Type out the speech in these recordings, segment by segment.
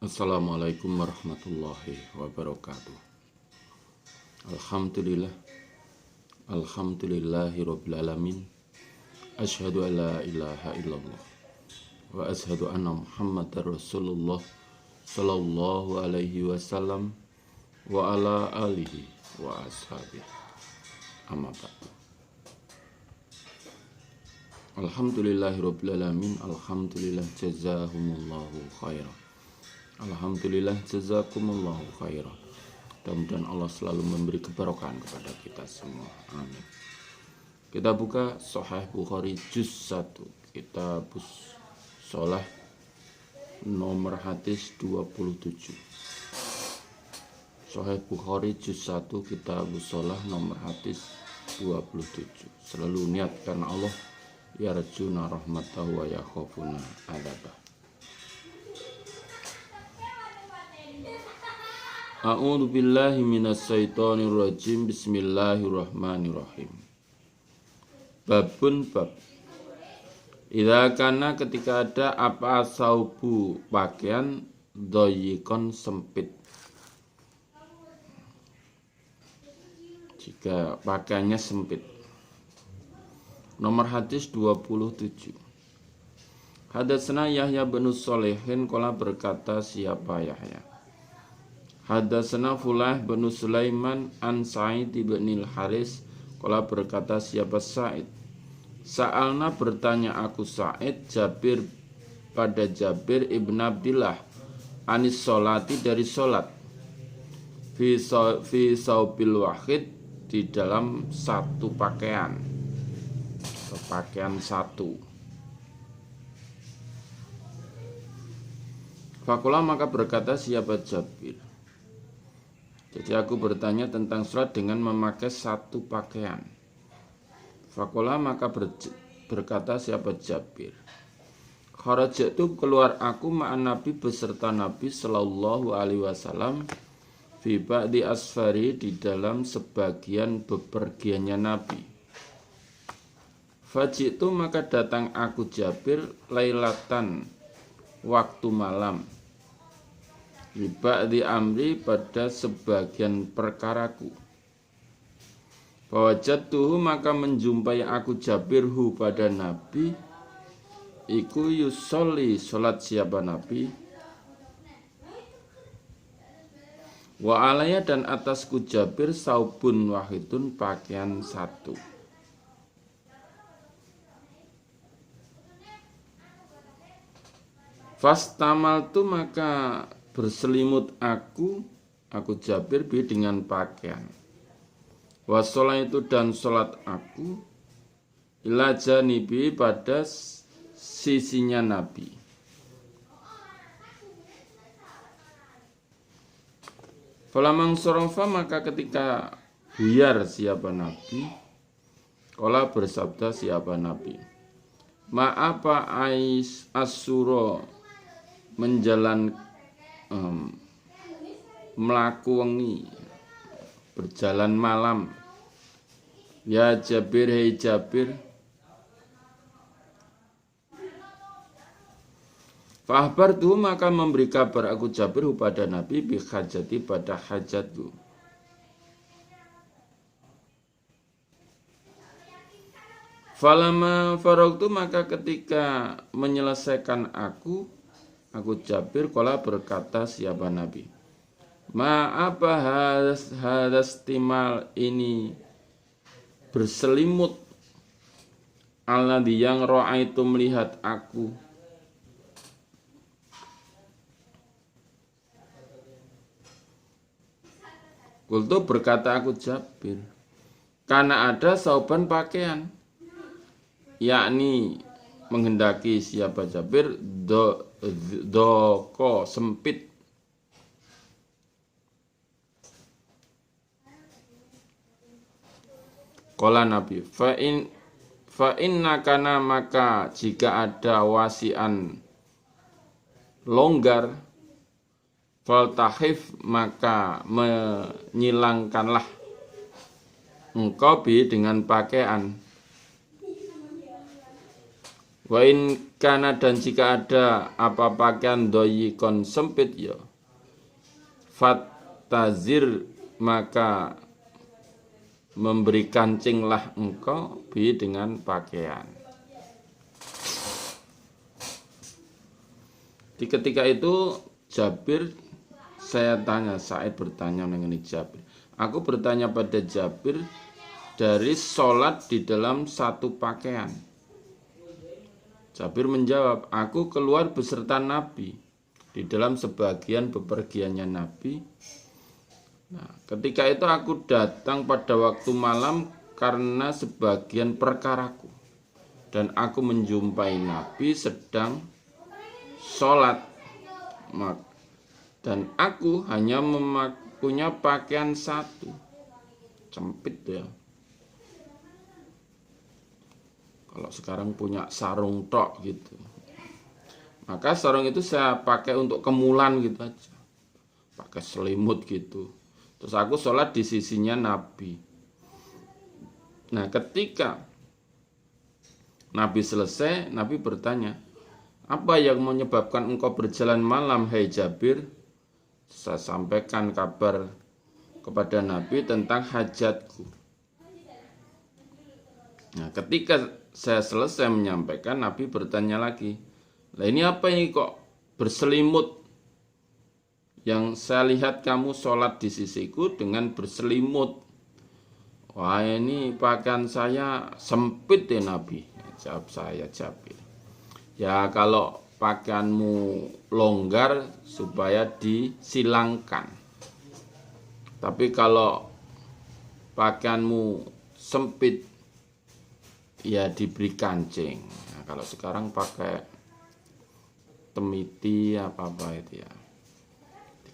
Assalamualaikum warahmatullahi wabarakatuh. Alhamdulillah. Alhamdulillahi rabbil alamin. Asyhadu an la ilaha illallah wa asyhadu anna Muhammadar Rasulullah sallallahu alaihi wasallam wa ala alihi wa ashabihi. Amma ba'du. Alhamdulillahi rabbil alamin. Alhamdulillah jazahumullahu khairan. Alhamdulillah jazakumullahu khairan. Mudah-mudahan Allah selalu memberi keberkahan kepada kita semua. Amin. Kita buka Sahih Bukhari juz 1, Kitabus Shalah, nomor hadis 27. Sahih Bukhari juz 1, Kitabus Shalah, nomor hadis 27. Selalu niat karena Allah, yarjuna rahmatahu wa yakhafuna adzabah. A'udzu billahi minasyaitonir rajim. Bismillahirrahmanirrahim. Babun bab. Idza kana, ketika ada apa saubu pakaian dhayyikon sempit. Jika pakaiannya sempit. Nomor hadis 27. Hadatsana Yahya bin Shalihin qala berkata siapa Yahya? Hadatsana Fulah bin Sulaiman an Sa'id bin al-Haris qala berkata siapa Sa'id? Sa'alna, bertanya aku Sa'id Jabir pada Jabir ibn Abdillah anis sholati, dari sholat, fi saubil wahid, di dalam satu pakaian, pakaian satu. Fakulah, maka berkata siapa Jabir, jadi aku bertanya tentang sholat dengan memakai satu pakaian. Fakulah, maka berkata siapa Jabir, kharajatu, keluar aku ma'an Nabi, beserta Nabi sallallahu alaihi wasallam, fi ba'di asfari, di dalam sebagian bepergiannya Nabi. Fajitu, maka datang aku Jabir, lailatan, waktu malam, di amri, pada sebagian perkaraku. Fawajadtuhu, maka menjumpai aku Jabirhu pada Nabi, iku yusolli, sholat siapa Nabi, wa alaya, dan atasku Jabir, saubun wahidun, pakaian satu. Fastamaltu, maka berselimut aku Jabir bi, dengan pakaian. Wasolah, itu dan sholat aku, ila janibi, pada sisinya Nabi. Falamang sorofa, maka ketika buyar siapa Nabi, qala bersabda siapa Nabi, ma'apa asuro, menjalan melaku wengi, berjalan malam, ya Jabir, hei Jabir. Fahbartu, maka memberi kabar aku Jabir pada Nabi, bi hajati, pada hajatku. Falama faragtu, maka ketika menyelesaikan aku Jabir, qala berkata siapa Nabi, apa hadas timal, ini berselimut, alladzi, yang ra'aitu, melihat aku. Qultu, berkata aku Jabir, karena ada sauban pakaian, yakni menghendaki siapa Jabir, doko sempit. Qala Nabi, fa inna kana, maka jika ada wasian longgar, faltahif, maka menyilangkanlah engkau bi, dengan pakaian. Wa in kana, dan jika ada apa pakaian doyikon sempit ya, fatazir, maka memberi kancinglah engkau bi dengan pakaian. Di ketika itu Jabir, saya tanya, Sa'id bertanya mengenai Jabir. Aku bertanya pada Jabir dari sholat di dalam satu pakaian. Jabir menjawab, aku keluar beserta Nabi di dalam sebagian bepergiannya Nabi. Nah, ketika itu aku datang pada waktu malam karena sebagian perkaraku, dan aku menjumpai Nabi sedang sholat, dan aku hanya punya pakaian satu, sempit ya. Kalau sekarang punya sarung tok gitu, maka sarung itu saya pakai untuk kemulan gitu aja, pakai selimut gitu. Terus aku sholat di sisinya Nabi. Nah, ketika Nabi selesai, Nabi bertanya, apa yang menyebabkan engkau berjalan malam, hai Jabir? Saya sampaikan kabar kepada Nabi tentang hajatku. Nah, ketika saya selesai menyampaikan, Nabi bertanya lagi, lah ini apa ini kok berselimut? Yang saya lihat kamu sholat di sisiku dengan berselimut. Wah, ini pakaian saya sempit ya Nabi. Jawab saya, Jabir. Ya kalau pakaianmu longgar supaya disilangkan. Tapi kalau pakaianmu sempit, ya diberi kancing. Nah, kalau sekarang pakai temiti apa-apa itu ya,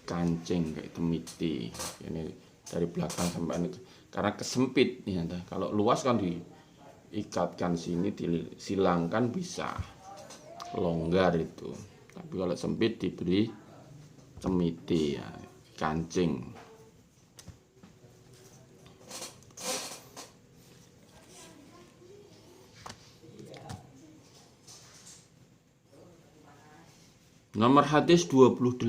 kancing kayak temiti. Ini dari belakang sampai ini, karena kesempit ya. Kalau luas kan diikatkan sini, disilangkan bisa longgar itu. Tapi kalau sempit diberi temiti ya, kancing. Nomor hadis 28.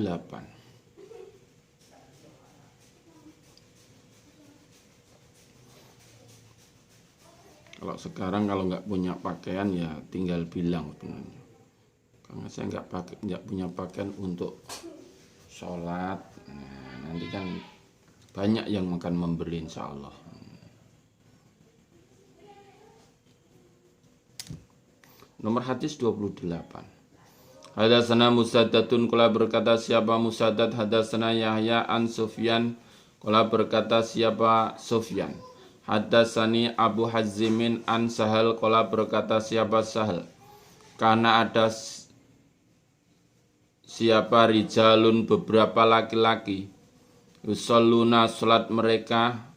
Kalau sekarang kalau nggak punya pakaian ya tinggal bilang sebenarnya. Karena saya nggak punya pakaian untuk sholat. Nah, nanti kan banyak yang akan memberi insya Allah. Nomor hadis 28. Hadatsana Musaddadun, qala berkata siapa Musaddad, hadatsana Yahya an Sufyan, qala berkata siapa Sufyan. Hadatsani Abu Hazzimin an Sahal, qala berkata siapa Sahal. Karena ada siapa rijalun, beberapa laki-laki, yusalluna, salat mereka,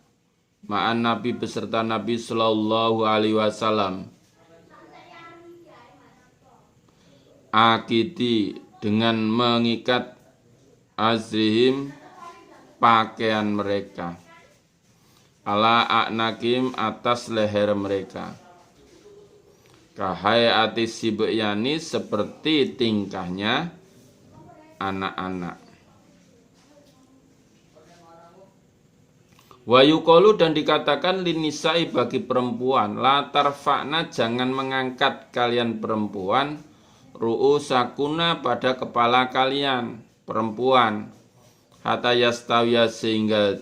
ma'an Nabi, beserta Nabi sallallahu alaihi wasallam, akidi, dengan mengikat, azrihim, pakaian mereka, ala a'nakim, atas leher mereka, kahai atis sibyani, seperti tingkahnya anak-anak. Wa yuqalu, dan dikatakan linisai, bagi perempuan, la tarfa'na, jangan mengangkat kalian perempuan, ru'usakuna, pada kepala kalian perempuan, hatta yastawiya, sehingga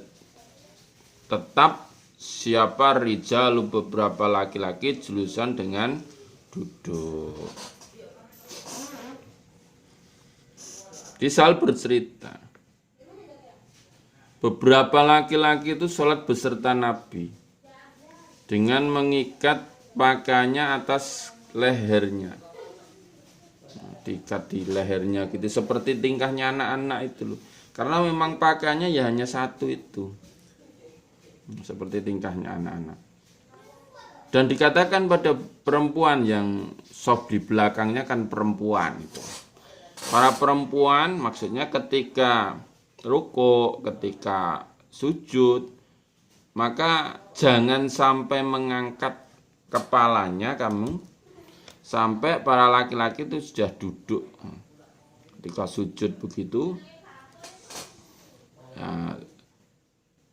tetap siapa rijalu, beberapa laki-laki, julusan, dengan duduk. Kisal bercerita, beberapa laki-laki itu sholat beserta Nabi dengan mengikat pakaiannya atas lehernya, diikat di lehernya gitu, seperti tingkahnya anak-anak itu loh. Karena memang pakaiannya ya hanya satu itu, seperti tingkahnya anak-anak. Dan dikatakan pada perempuan, yang soft di belakangnya kan perempuan itu. Para perempuan maksudnya ketika rukuk, ketika sujud, maka jangan sampai mengangkat kepalanya kamu sampai para laki-laki itu sudah duduk. Ketika sujud begitu, ya,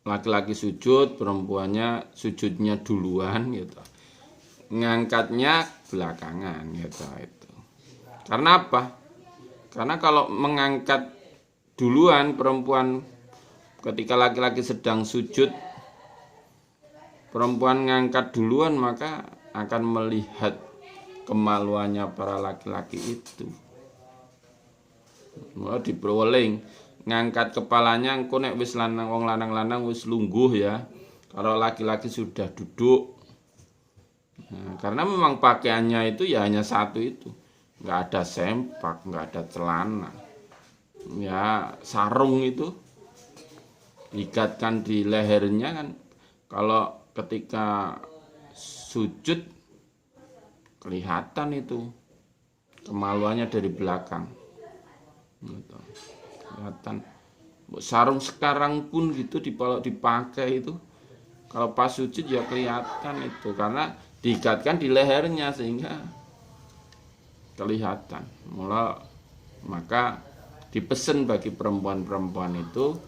laki-laki sujud, perempuannya sujudnya duluan gitu. Ngangkatnya belakangan gitu itu. Karena apa? Karena kalau mengangkat duluan perempuan ketika laki-laki sedang sujud, perempuan ngangkat duluan maka akan melihat kemaluannya para laki-laki itu. Mulai diperweling ngangkat kepalanya engko nek wis lanang wong lanang-lanang wis lungguh ya. Kalau laki-laki sudah duduk. Nah, karena memang pakaiannya itu ya hanya satu itu. Enggak ada sempak, enggak ada celana. Ya, sarung itu diikatkan di lehernya kan. Kalau ketika sujud kelihatan itu kemaluannya dari belakang. Gitu. Kelihatan. Sarung sekarang pun gitu dipakai itu kalau pas sujud ya kelihatan itu karena diikatkan di lehernya sehingga kelihatan. Maka dipesan bagi perempuan-perempuan itu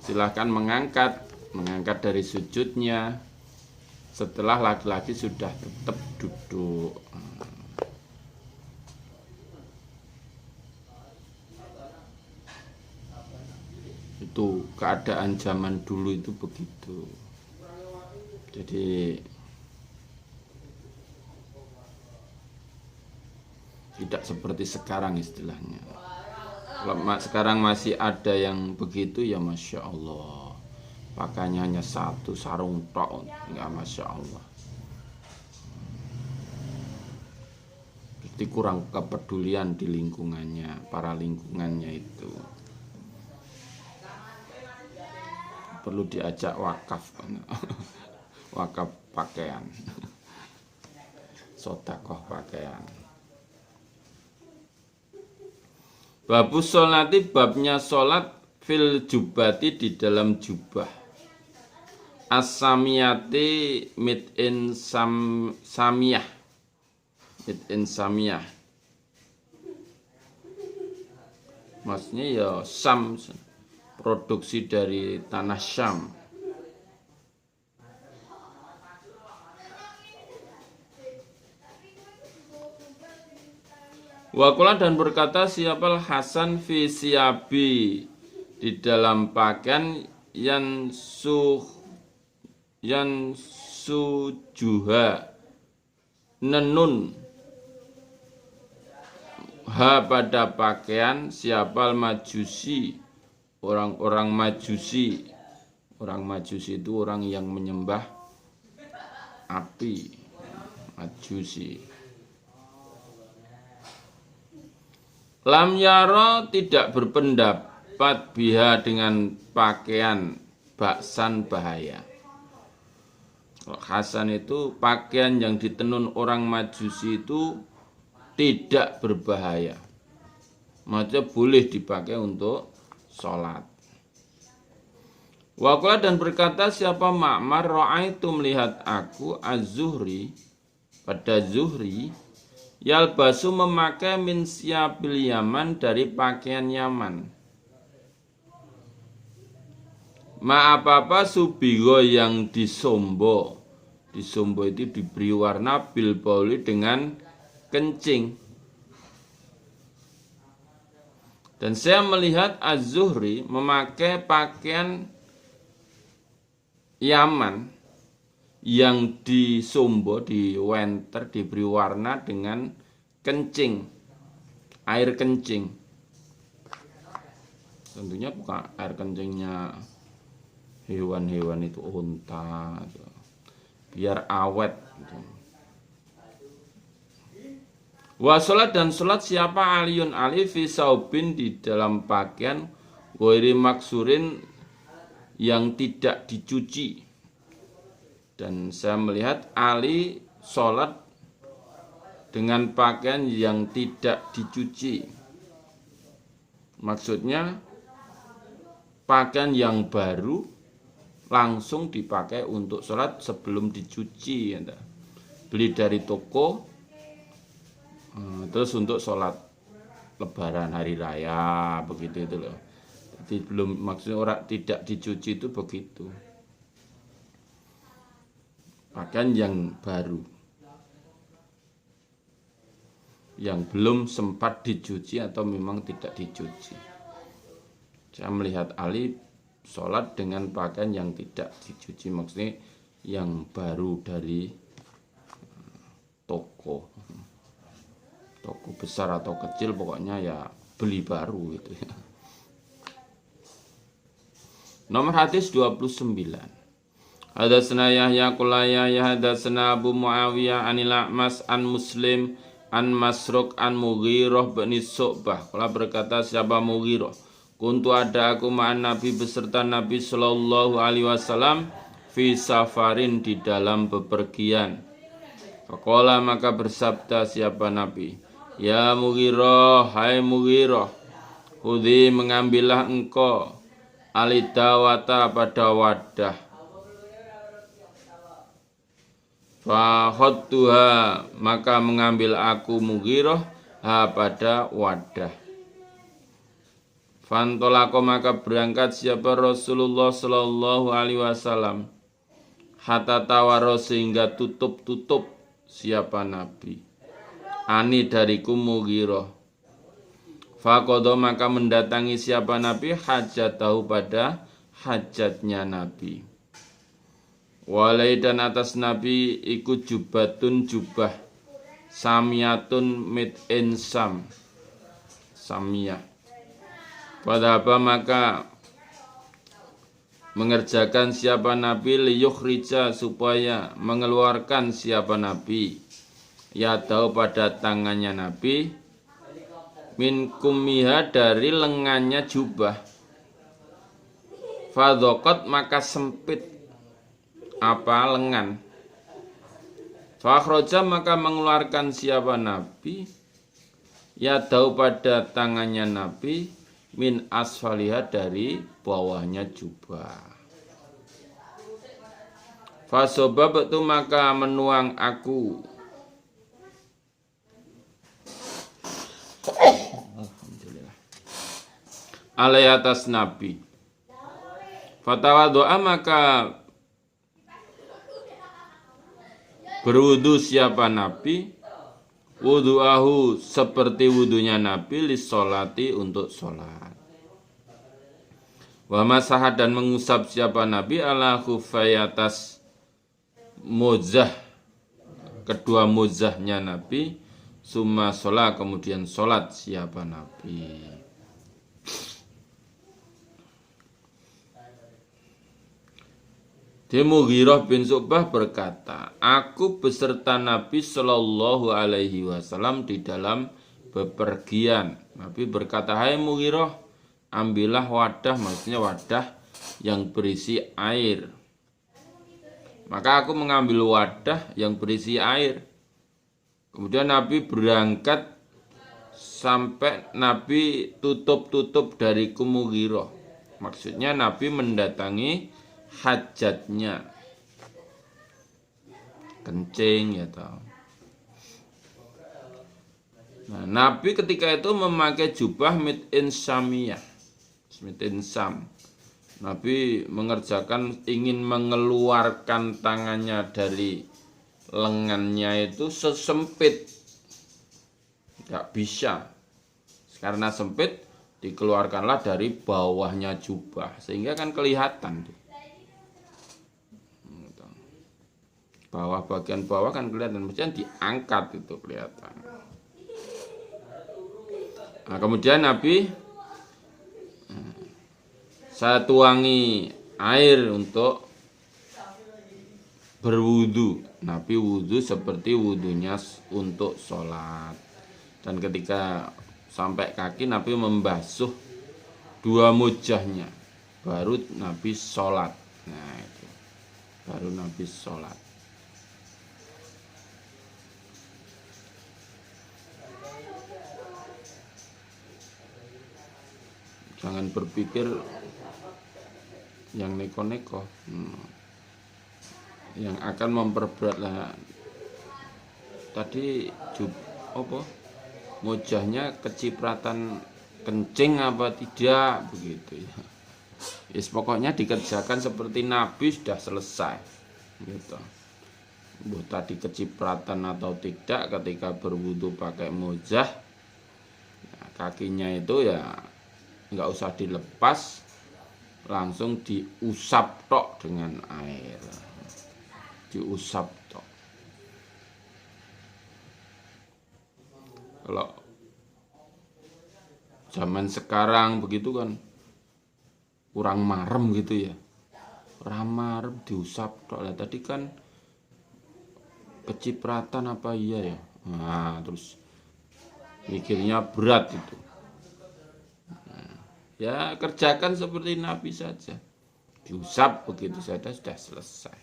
silahkan mengangkat dari sujudnya setelah laki-laki sudah tetap duduk. Itu keadaan zaman dulu itu begitu. Jadi tidak seperti sekarang istilahnya. Kalau sekarang masih ada yang begitu ya Masya Allah. Pakainya hanya satu sarung tok, ya Masya Allah. Jadi kurang kepedulian di lingkungannya, para lingkungannya itu. Perlu diajak wakaf. Wakaf pakaian. Sodakoh pakaian. Babus sholati, babnya sholat fil jubati di dalam jubah. As-samiyati mid-in samiyah. Mid-in samiyah. Maksudnya ya Syam, produksi dari tanah Syam. Wakulah dan berkata siapal Hasan fi siyabi di dalam pakaian yang sujuha nenun ha pada pakaian siapal majusi orang majusi itu orang yang menyembah api majusi. Lam yaro tidak berpendapat biha dengan pakaian baksan bahaya. Hasan itu pakaian yang ditenun orang majusi itu tidak berbahaya. Maksudnya boleh dipakai untuk sholat. Waqala dan berkata siapa Ma'mar ra'aitu melihat aku az-Zuhri pada Zuhri yalbasu memakai min siyabil Yaman dari pakaian Yaman. Ma apa-apa subigo yang disombo. Disombo itu diberi warna bil bauli dengan kencing. Dan saya melihat Az-Zuhri memakai pakaian Yaman yang disombo, diwenter, diberi warna dengan kencing, air kencing. Tentunya bukan air kencingnya hewan-hewan itu unta, biar awet. Wa sholat dan sholat siapa Aliun Ali fi saubin di dalam pakaian ghairi maksurin yang tidak dicuci. Dan saya melihat Ali sholat dengan pakaian yang tidak dicuci. Maksudnya pakaian yang baru langsung dipakai untuk sholat sebelum dicuci. Beli dari toko Terus untuk sholat lebaran hari raya begitu itu loh. Jadi belum, maksudnya orang tidak dicuci itu begitu. Pakaian yang baru, yang belum sempat dicuci atau memang tidak dicuci. Saya melihat Ali sholat dengan pakaian yang tidak dicuci, maksudnya yang baru dari toko besar atau kecil, pokoknya ya beli baru gitu ya. Nomor hadis 29. Hadatsana Yahya qala Yahya hadatsana Abu Muawiyah anil A'mas an Muslim an Masruq an Mughirah bin Syu'bah. Qala berkata siapa Mughirah, kuntu ada aku ma'an Nabi beserta Nabi sallallahu alaihi wasallam fi safarin di dalam bepergian. Faqala maka bersabda siapa Nabi, ya Mughirah, hai Mughirah, khudhi mengambillah engkau alidawata pada wadah. Fakhadtuha maka mengambil aku Mughirah pada wadah. Fantolako maka berangkat siapa Rasulullah sallallahu alaihi wasallam hatta tawaro sehingga tutup siapa Nabi ani dariku Mughirah. Faqadha maka mendatangi siapa Nabi hajatahu pada hajatnya Nabi. Walai dan atas Nabi ikut jubatun jubah samiyatun mid insam samiyah. Pada apa maka mengerjakan siapa Nabi liyukhrija supaya mengeluarkan siapa Nabi ya tahu pada tangannya Nabi min kumiha dari lengannya jubah. Fadhaqat maka sempit apa lengan. Fakhroja maka mengeluarkan siapa Nabi ya tahu pada tangannya Nabi min asfaliha dari bawahnya jubah. Fasobab itu maka menuang aku alhamdulillah alai atas Nabi. Fatawadoa maka berwudu siapa Nabi wudu'ahu seperti wudunya Nabi lissolati untuk sholat. Wa masahat dan mengusap siapa Nabi ala khufai atas muzah kedua muzahnya Nabi summa sholat kemudian sholat siapa Nabi. Mughirah bin Syu'bah berkata, aku beserta Nabi Shallallahu Alaihi Wasallam di dalam bepergian. Nabi berkata, hai Mughirah, ambillah wadah, maksudnya wadah yang berisi air. Maka aku mengambil wadah yang berisi air. Kemudian Nabi berangkat sampai Nabi tutup dari Mughirah. Maksudnya Nabi mendatangi hajatnya, kencing ya tahu. Nah, Nabi ketika itu memakai jubah mid insamiyah, mid insam. Nabi mengerjakan ingin mengeluarkan tangannya dari lengannya itu sesempit, nggak bisa karena sempit, dikeluarkanlah dari bawahnya jubah sehingga kan kelihatan tuh. Bawah bagian bawah kan kelihatan, mestinya diangkat itu kelihatan. Nah, kemudian Nabi saya tuangi air untuk berwudu. Nabi wudu seperti wudunya untuk sholat. Dan ketika sampai kaki Nabi membasuh dua mujahnya, baru Nabi sholat. Nah itu baru Nabi sholat. Jangan berpikir yang neko-neko, yang akan memperberat lah. Tadi mujahnya kecipratan kencing apa tidak begitu ya. Yes, pokoknya dikerjakan seperti Nabi sudah selesai gitu. Buat tadi kecipratan atau tidak ketika berwudu pakai mujah, ya, kakinya itu ya nggak usah dilepas, langsung diusap tok dengan air, diusap tok. Kalau zaman sekarang begitu kan kurang marem gitu ya, kurang marem diusap tok lah. Tadi kan kecipratan apa iya ya, nah terus mikirnya berat itu. Ya kerjakan seperti Nabi saja, diusap begitu saja sudah selesai.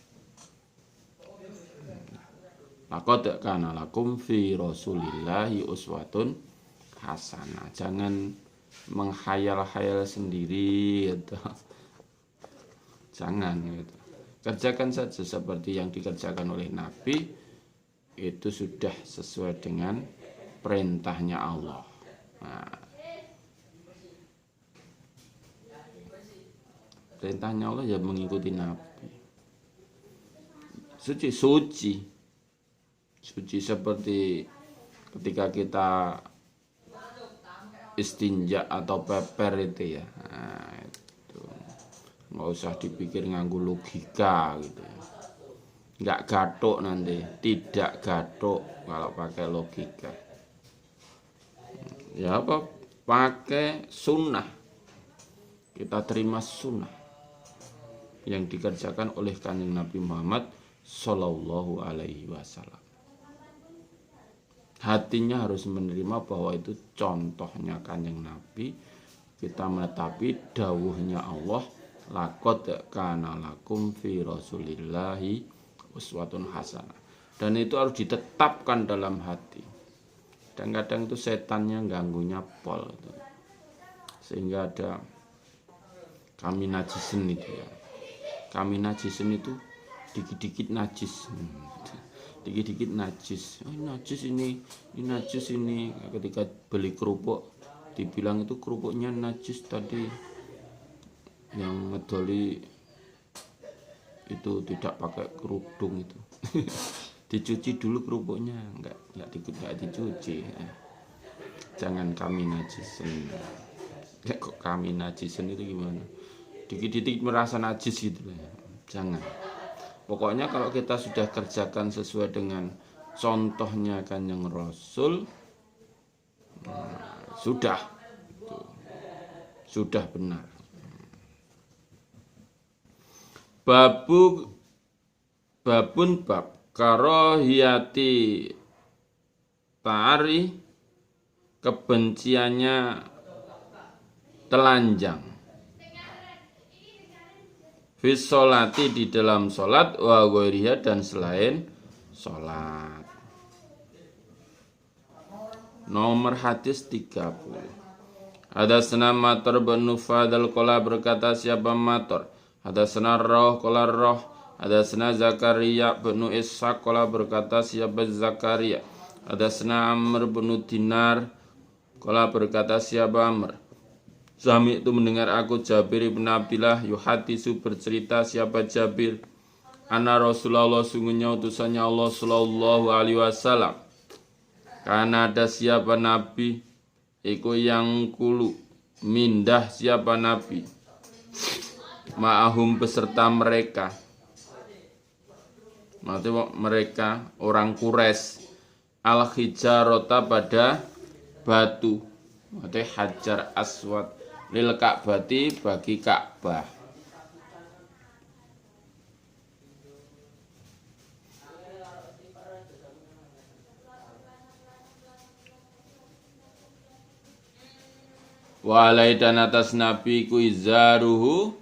Laqad kana lakum fi rasulillahi uswatun hasanah. Jangan menghayal-hayal sendiri gitu. Jangan gitu. Kerjakan saja seperti yang dikerjakan oleh Nabi, itu sudah sesuai dengan perintahnya Allah. Nah, perintahnya Allah ya mengikuti Nabi. Suci seperti ketika kita istinja atau peper itu ya. Nah, itu nggak usah dipikir nganggu logika gitu ya. Nggak gatuk nanti, tidak gatuk kalau pakai logika. Ya apa? Pakai sunnah. Kita terima sunnah yang dikerjakan oleh Kanjeng Nabi Muhammad Sallallahu Alaihi Wasallam. Hatinya harus menerima bahwa itu contohnya Kanjeng Nabi. Kita menetapi dawuhnya Allah, laqad kana lakum fi rasulillahi uswatun hasanah. Dan itu harus ditetapkan dalam hati. Kadang-kadang itu setannya ganggunya pol itu. Sehingga ada kami najisen itu ya. Kami najisen itu dikit-dikit najis. Dikit-dikit najis. Oh, najis ini najis ini. Ketika beli kerupuk dibilang itu kerupuknya najis tadi. Yang ngedoli itu tidak pakai kerudung itu. Dicuci dulu kerupuknya, enggak dicuci. Jangan kami najisen. Ya, kok kami najisen itu gimana? Dikit-dikit merasa najis gitu ya. Jangan. Pokoknya kalau kita sudah kerjakan sesuai dengan contohnya Kanjeng Rasul, nah, sudah benar. Babun bab karohiyati ta'ari, kebenciannya telanjang, fis sholati, di dalam sholat, wa ghairiha, dan selain sholat. Nomor hadis 30. Hadatsana Matar bin Fadl qala, berkata siapa Matar, hadatsana Rauh qala Rauh, hadatsana Zakaria bin Ishaq qala, berkata siapa Zakaria, hadatsana Amr bin Dinar qala, berkata siapa Amr, Sami itu mendengar aku Jabir bin Abdillah yuhadisu, bercerita siapa Jabir, anna Rasulullah, sungguhnya utusannya Allah sallallahu alaihi wasallam, karena ada siapa Nabi iku yang kulu, mindah siapa Nabi, ma'ahum, beserta mereka, maksudnya mereka orang Quraisy, al-hijarota, pada batu, maksudnya hajar aswad, lil Ka'bati, bagi Ka'bah. Walai, dan atas Nabi ku izaruhu,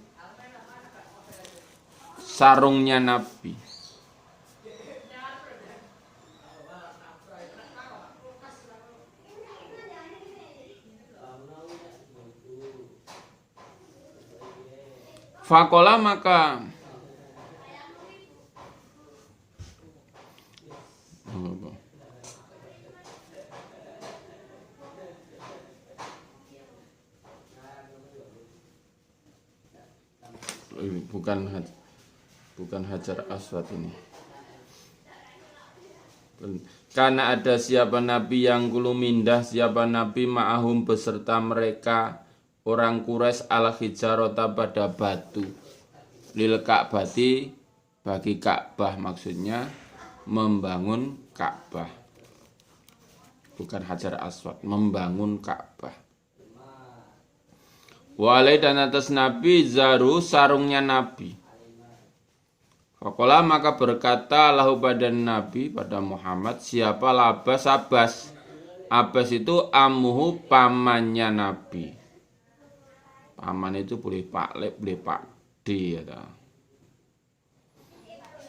sarungnya Nabi. Fakola, maka bukan Hajar Aswad ini. Karena ada siapa nabi yang kulu mindah siapa nabi ma'ahum beserta mereka orang Quraisy al hijarota pada batu lil Ka'bati bagi Ka'bah, maksudnya membangun Ka'bah, bukan Hajar Aswad, membangun Ka'bah. Walai dan atas nabi zaru sarungnya nabi. Fakola maka berkata lahu pada Nabi, pada Muhammad, siapa labas Abbas. Abbas itu amuhu pamannya Nabi. Paman itu boleh Pak Le, boleh Pak D.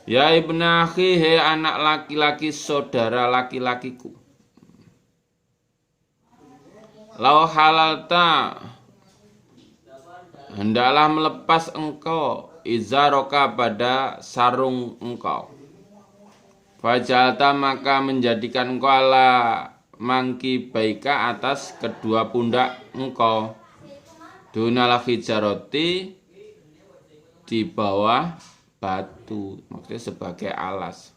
Ya ibn akhi, he anak laki-laki saudara laki-lakiku. Lau halalta, hendaklah melepas engkau izaroka pada sarung engkau. Fajalta maka menjadikan engkau ala mangki baika atas kedua pundak engkau. Dunal hijaroti di bawah batu, maksudnya sebagai alas.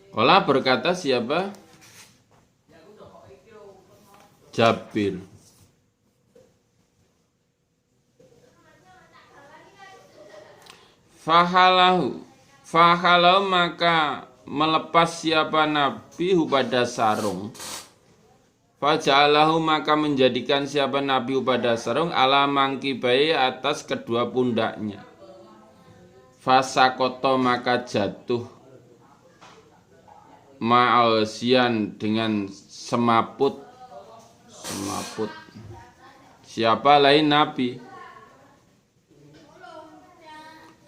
Kala berkata siapa? Jabir. Fahalau maka melepas siapa Nabi pada sarung. Faja'alahu maka menjadikan siapa Nabi pada sarung ala mangkibai atas kedua pundaknya. Fasakoto maka jatuh ma'alsian dengan semaput. Siapa lain Nabi.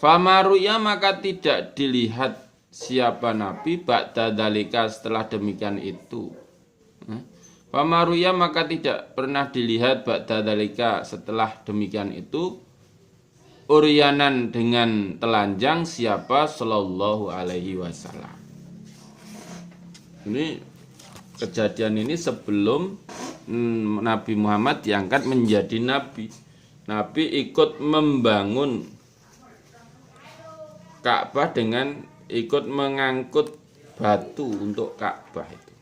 Famaruya maka tidak dilihat siapa Nabi ba'da dalika setelah demikian itu. Famaruya maka tidak pernah dilihat ba'da dalika setelah demikian itu uryanan dengan telanjang siapa sallallahu alaihi wasallam. Ini kejadian ini sebelum Nabi Muhammad diangkat menjadi nabi. Nabi ikut membangun Ka'bah dengan ikut mengangkut batu untuk Ka'bah itu.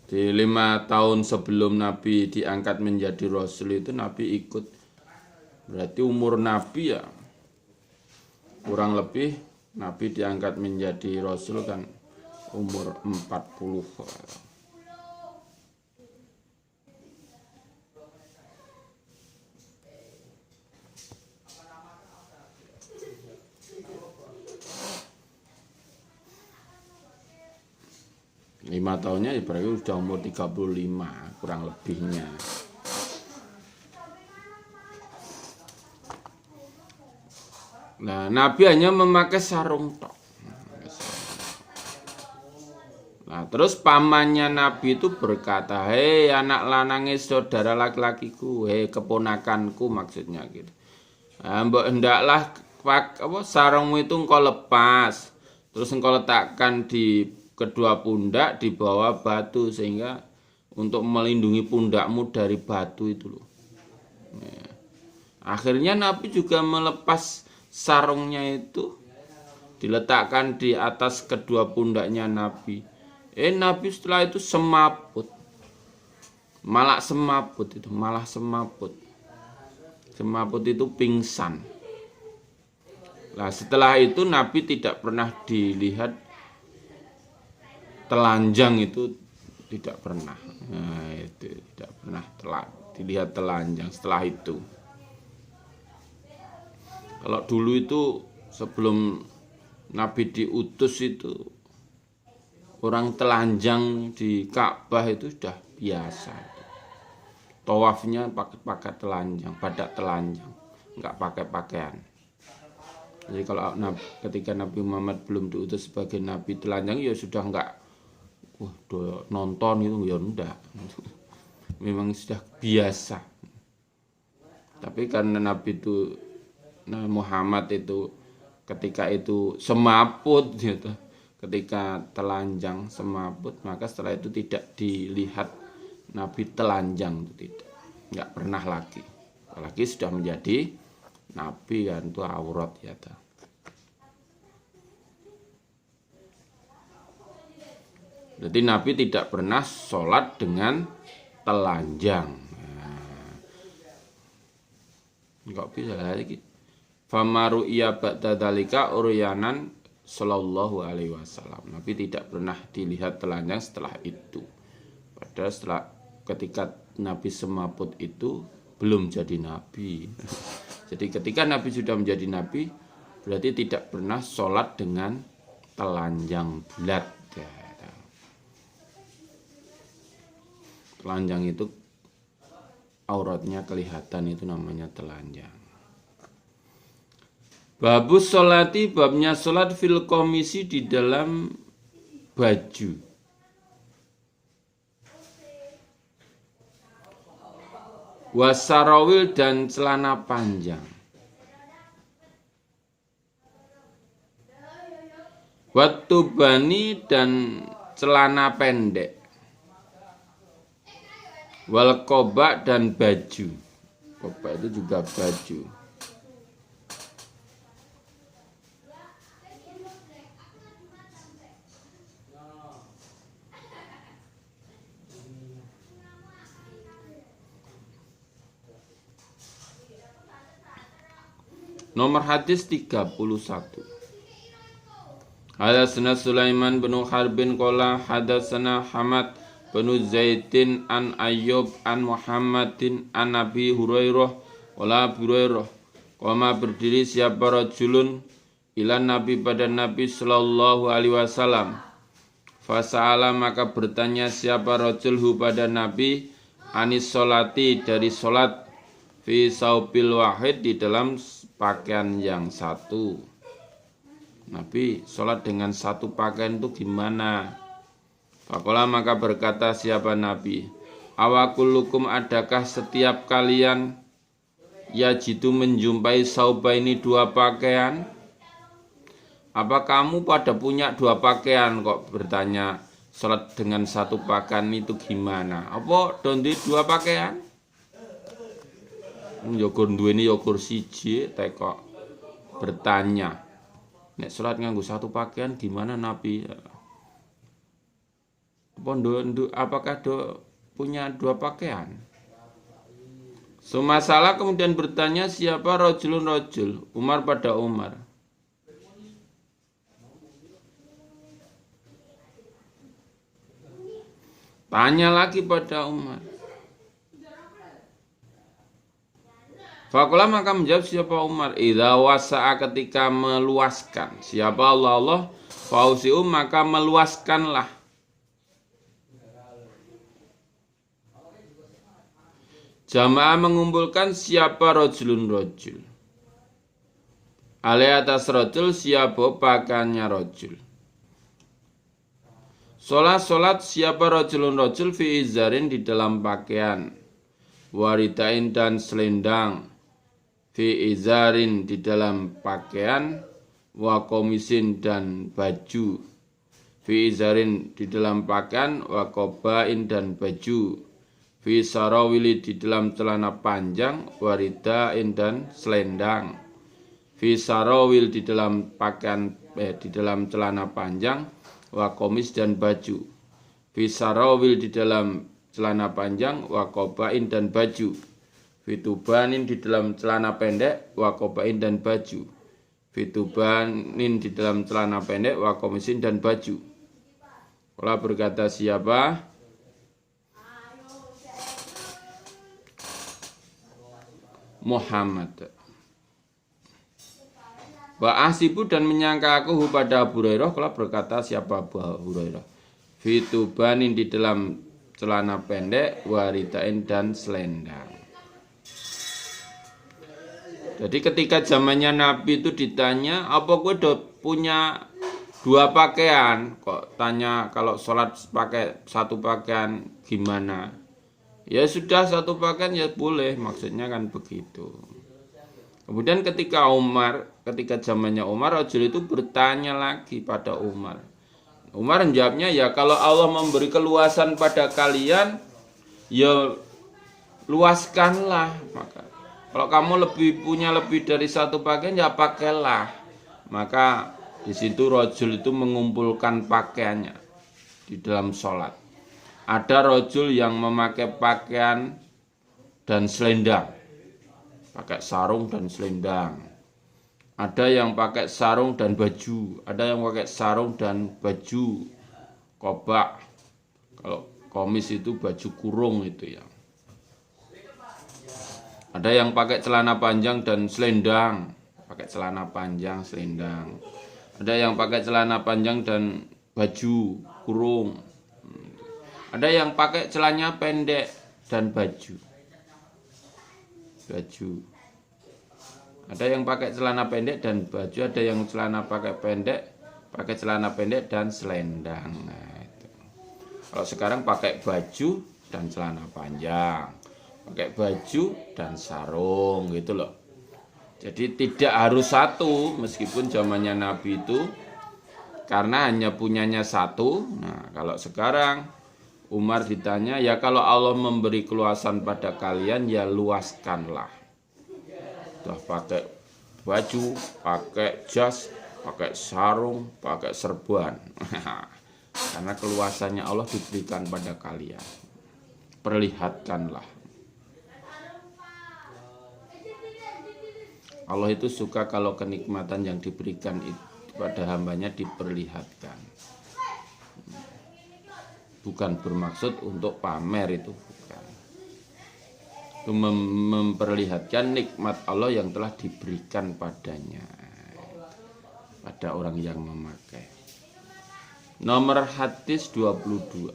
Di 5 tahun sebelum Nabi diangkat menjadi Rasul itu Nabi ikut. Berarti umur Nabi ya kurang lebih Nabi diangkat menjadi Rasul kan umur 40. Lima tahunnya ya berarti sudah umur 35 kurang lebihnya. Nah, Nabi hanya memakai sarung tok. Nah, terus pamannya Nabi itu berkata, "Hei anak lanange saudara laki-lakiku, hei keponakanku," maksudnya gitu. Nah, mbok hendaklah sarungmu itu engkau lepas, terus engkau letakkan di kedua pundak di bawah batu sehingga untuk melindungi pundakmu dari batu itu loh. Nah, akhirnya Nabi juga melepas sarungnya itu diletakkan di atas kedua pundaknya Nabi. Nabi setelah itu semaput. Malah semaput. Semaput itu pingsan. Nah, setelah itu Nabi tidak pernah dilihat telanjang, itu tidak pernah. Nah, itu tidak pernah dilihat telanjang setelah itu. Kalau dulu itu sebelum Nabi diutus itu orang telanjang di Ka'bah itu sudah biasa. Tawafnya pakai telanjang, badak telanjang, enggak pakai pakaian. Jadi kalau ketika Nabi Muhammad belum diutus sebagai nabi telanjang ya sudah enggak nonton gitu ya enggak. Memang sudah biasa. Tapi karena Nabi itu Muhammad itu ketika itu semaput gitu. Ketika telanjang semaput, maka setelah itu tidak dilihat Nabi telanjang, itu tidak. Enggak pernah lagi. Apalagi sudah menjadi Nabi kan itu aurat ya. Berarti Nabi tidak pernah sholat dengan telanjang. Enggak bisa lagi. Famaru iya ba'da dzalika uryanan sallallahu alaihi wasallam. Nabi tidak pernah dilihat telanjang setelah itu. Padahal setelah ketika Nabi semaput itu belum jadi nabi. Jadi ketika Nabi sudah menjadi nabi, berarti tidak pernah sholat dengan telanjang bulat. Telanjang itu auratnya kelihatan, itu namanya telanjang. Babus sholati, babnya sholat fil komisi, di dalam baju. Wasarawil, dan celana panjang. Watubani, dan celana pendek. Wal qobak, dan baju. Qobak itu juga baju. Nomor hadis 31. Hadatsana Sulaiman bin Harbin qala hadatsana Hamad bin Zaidin an Ayyub an Muhammadin an Abi Hurairah qala Abu Hurairah qama berdiri siapa rajulun ila Nabi pada Nabi sallallahu alaihi wasallam. Fasa'ala, maka bertanya siapa rajulhu pada Nabi anis sholati, dari sholat, fi saubil wahid, di dalam pakaian yang satu. Nabi sholat dengan satu pakaian itu gimana? Faqala, maka berkata siapa Nabi, awakulukum, adakah setiap kalian yajidu menjumpai sauba ini dua pakaian? Apa kamu pada punya dua pakaian? Kok bertanya sholat dengan satu pakaian itu gimana? Apa dondi dua pakaian? Yogur duweni yogur siji, teko bertanya. Nek sholat nganggo satu pakaian gimana Nabi? Apakah punya dua pakaian? Sumasalah, kemudian bertanya siapa rajulun rajul, Umar pada Umar. Tanya lagi pada Umar. Fakulah, maka menjawab siapa Umar, idza wasa'a, ketika meluaskan. Siapa Allah fausi'u, maka meluaskanlah. Jamaah, mengumpulkan siapa rajulun rajul. Alai, atas rajul, siapa pakaiannya rajul. Sholat siapa rajulun rajul fi izarin, di dalam pakaian. Waridain, dan selendang. Fi izarin, di dalam pakaian. Wa komisin, dan baju. Fi izarin, di dalam pakaian. Wa kobain, dan baju. Fi sarawili, di dalam celana panjang. Waridain, dan selendang. Fi sarawil, di dalam pakaian, di dalam celana panjang. Wa komis, dan baju. Fi sarawil, di dalam celana panjang. Wa kobain, dan baju. Fitubanin, di dalam celana pendek. Wa kobain, dan baju. Fitubanin, di dalam celana pendek. Wa komisin, dan baju. Kalau berkata siapa? Muhammad. Wa ahsibu, dan menyangka aku pada Abu Hurairah. Kalau berkata siapa Abu Hurairah? Fitubanin, di dalam celana pendek. Waridain, dan selendang. Jadi ketika zamannya Nabi itu ditanya, apa gue udah punya dua pakaian? Kok tanya kalau sholat pakai satu pakaian gimana? Ya sudah satu pakaian ya boleh, maksudnya kan begitu. Kemudian ketika zamannya Umar, Rajul itu bertanya lagi pada Umar. Umar menjawabnya, ya kalau Allah memberi keluasan pada kalian, ya luaskanlah. Maka kalau kamu punya lebih dari satu pakaian, ya pakailah. Maka di situ rajul itu mengumpulkan pakaiannya di dalam sholat. Ada rajul yang memakai pakaian dan selendang, pakai sarung dan selendang. Ada yang pakai sarung dan baju, ada yang pakai sarung dan baju kobak. Kalau komis itu baju kurung itu ya. Ada yang pakai celana panjang dan selendang, pakai celana panjang selendang. Ada yang pakai celana panjang dan baju kurung. Ada yang pakai celana pendek dan baju. Ada yang pakai celana pendek dan baju, ada yang pakai celana pendek dan selendang. Nah, itu. Kalau sekarang pakai baju dan celana panjang, pakai baju dan sarung gitu loh. Jadi tidak harus satu, meskipun zamannya Nabi itu karena hanya punyanya satu. Nah, kalau sekarang Umar ditanya, ya kalau Allah memberi keluasan pada kalian, ya luaskanlah. Sudah pakai baju, pakai jas, pakai sarung, pakai serban. Karena keluasannya Allah diberikan pada kalian. Perlihatkanlah. Allah itu suka kalau kenikmatan yang diberikan itu pada hambanya diperlihatkan. Bukan bermaksud untuk pamer, itu bukan. Itu memperlihatkan nikmat Allah yang telah diberikan padanya, pada orang yang memakai. Nomor hadis 22.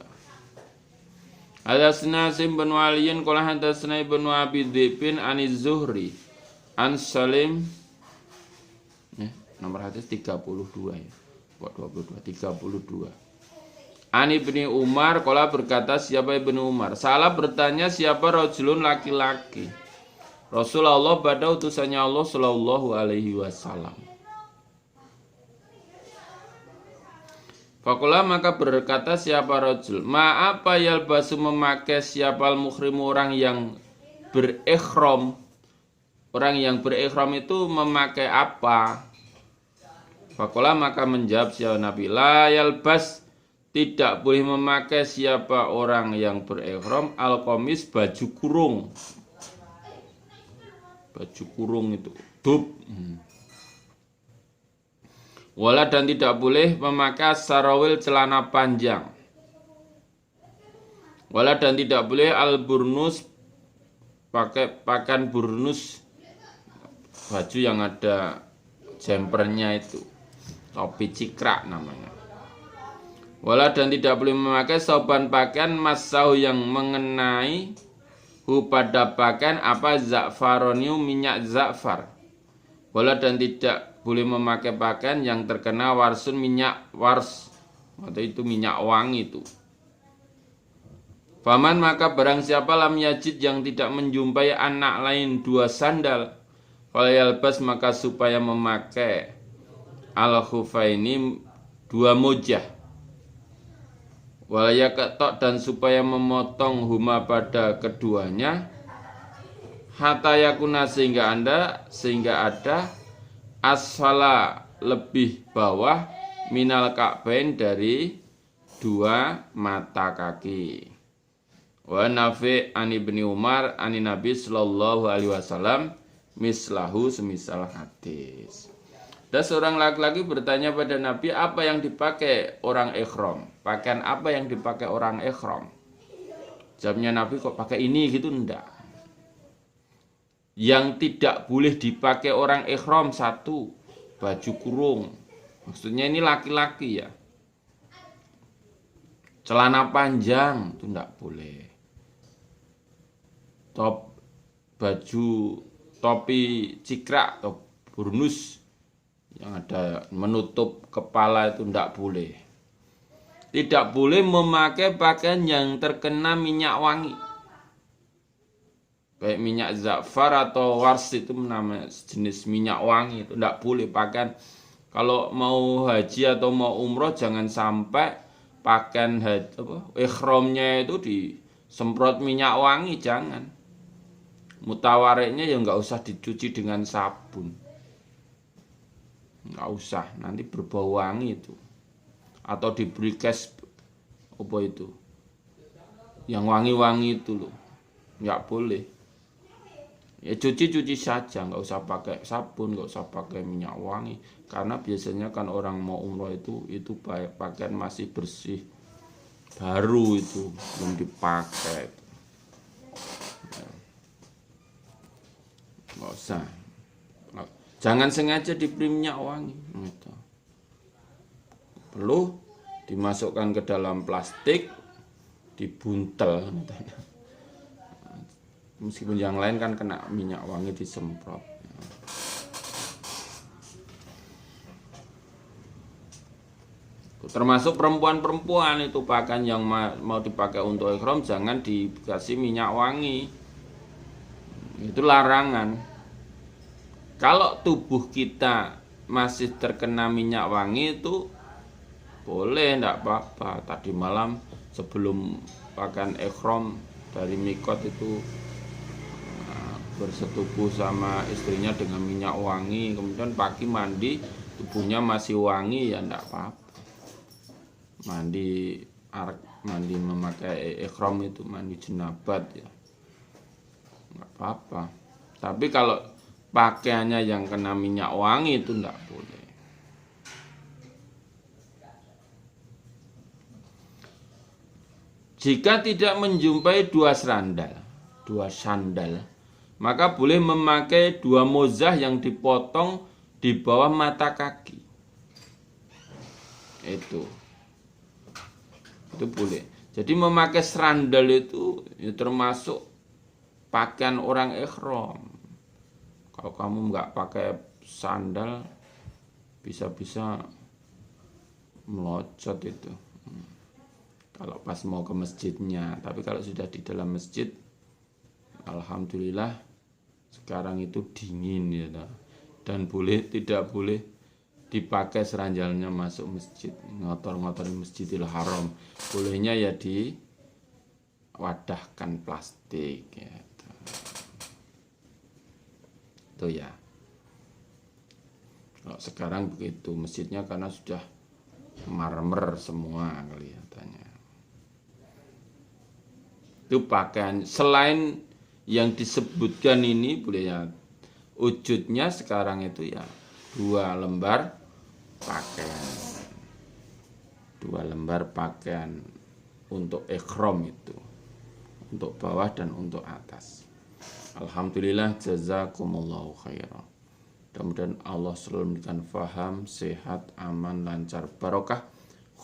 Hadatsana Sim bin Waliyin qala hadatsana Ibnu Abi Dzibin Aniz Zuhri An Salim. Nomor hadis 32 ya. Kok 22? 32. Ani bin Umar qala berkata, siapa Ibnu Umar? Salah bertanya siapa rajulun laki-laki. Rasulullah pada utusannya Allah sallallahu alaihi wasallam. Fakulah maka berkata siapa rajul, ma apa yalbasu memakai siapa al-muhrimu orang yang berikhram. Orang yang berikhram itu memakai apa? Fakulah maka menjawab siapa Nabi, la yalbas, tidak boleh memakai siapa orang yang berikhram al-qamis, baju kurung. Baju kurung itu dub. Wala dan tidak boleh memakai sarawil, celana panjang. Wala dan tidak boleh al-burnus, pakai pakaian burnus, baju yang ada jempernya itu, topi cikrak namanya. Wala dan tidak boleh memakai soban pakaian masau yang mengenai pada pakaian apa za'faroniu, minyak za'far. Wala dan tidak boleh memakai pakaian yang terkena warsun, minyak wars, atau itu minyak wangi itu. Faman maka barang siapa lam yajid yang tidak menjumpai anak lain dua sandal, falyalbas maka supaya memakai al-khufaini, dua mojah. Walayaketok dan supaya memotong huma pada keduanya, hatta yakuna sehingga ada asfala lebih bawah minal ka'bain dari dua mata kaki. Wa nafi ani ibni Umar ani Nabi sallallahu alaihi wasallam mislahu, semisal hadis. Dan seorang laki-laki bertanya pada Nabi, apa yang dipakai orang ikhram? Pakaian apa yang dipakai orang ikhram? Jawabnya Nabi, kok pakai ini gitu? Enggak. Yang tidak boleh dipakai orang ikhram, satu, baju kurung. Maksudnya ini laki-laki ya. Celana panjang itu enggak boleh. Top baju topi cikrak atau burnus yang ada menutup kepala itu tidak boleh. Tidak boleh memakai pakaian yang terkena minyak wangi. Kayak minyak za'far atau wars itu namanya jenis minyak wangi, itu tidak boleh pakaian. Kalau mau haji atau mau umroh jangan sampai pakaian ihramnya itu disemprot minyak wangi, jangan. Mutawareknya ya nggak usah dicuci dengan sabun, nggak usah, nanti berbau wangi itu. Atau diberi kes apa itu yang wangi-wangi itu loh, nggak boleh. Ya cuci saja, nggak usah pakai sabun, nggak usah pakai minyak wangi, karena biasanya kan orang mau umroh itu pakaian masih bersih, baru itu belum dipakai. Nggak usah, jangan sengaja diberi minyak wangi. Perlu dimasukkan ke dalam plastik, dibuntel. Meskipun yang lain kan kena minyak wangi disemprot. Termasuk perempuan-perempuan itu pakaian yang mau dipakai untuk ihram jangan dikasih minyak wangi. Itu larangan. Kalau tubuh kita masih terkena minyak wangi itu boleh, enggak apa-apa. Tadi malam sebelum pakaian ihram dari mikot itu bersetubuh sama istrinya dengan minyak wangi, kemudian pagi mandi tubuhnya masih wangi, ya enggak apa-apa. Mandi memakai ihram itu mandi jenabat ya enggak apa-apa. Tapi kalau pakaiannya yang kena minyak wangi itu enggak boleh. Jika tidak menjumpai dua sandal, maka boleh memakai dua mozah yang dipotong di bawah mata kaki. Itu boleh. Jadi memakai sandal itu ya termasuk pakaian orang ihram. Kalau kamu nggak pakai sandal, bisa-bisa melocot itu. Kalau pas mau ke masjidnya. Tapi kalau sudah di dalam masjid, alhamdulillah sekarang itu dingin ya, dan tidak boleh dipakai seranjalnya masuk masjid, ngotor-ngotorin Masjidil Haram. Bolehnya ya di wadahkan plastik ya. Itu ya. Kalau sekarang begitu masjidnya karena sudah marmer semua kelihatannya. Itu pakaian selain yang disebutkan ini boleh ya, wujudnya sekarang itu ya 2 lembar pakaian untuk ihram itu, untuk bawah dan untuk atas. Alhamdulillah, jazakumullahu khairan. Mudah-mudahan Allah selalu memberikan faham, sehat, aman, lancar, barokah,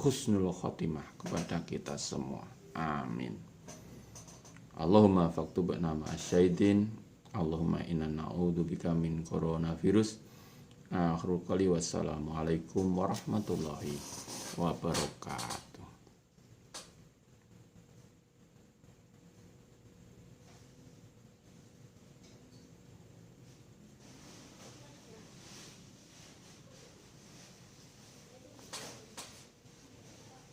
husnul khotimah kepada kita semua. Amin. Allahumma faktubna ma'asyaitin. Allahumma inna na'udzubika min coronavirus. Akhirul qali wassalamualaikum warahmatullahi wabarakatuh.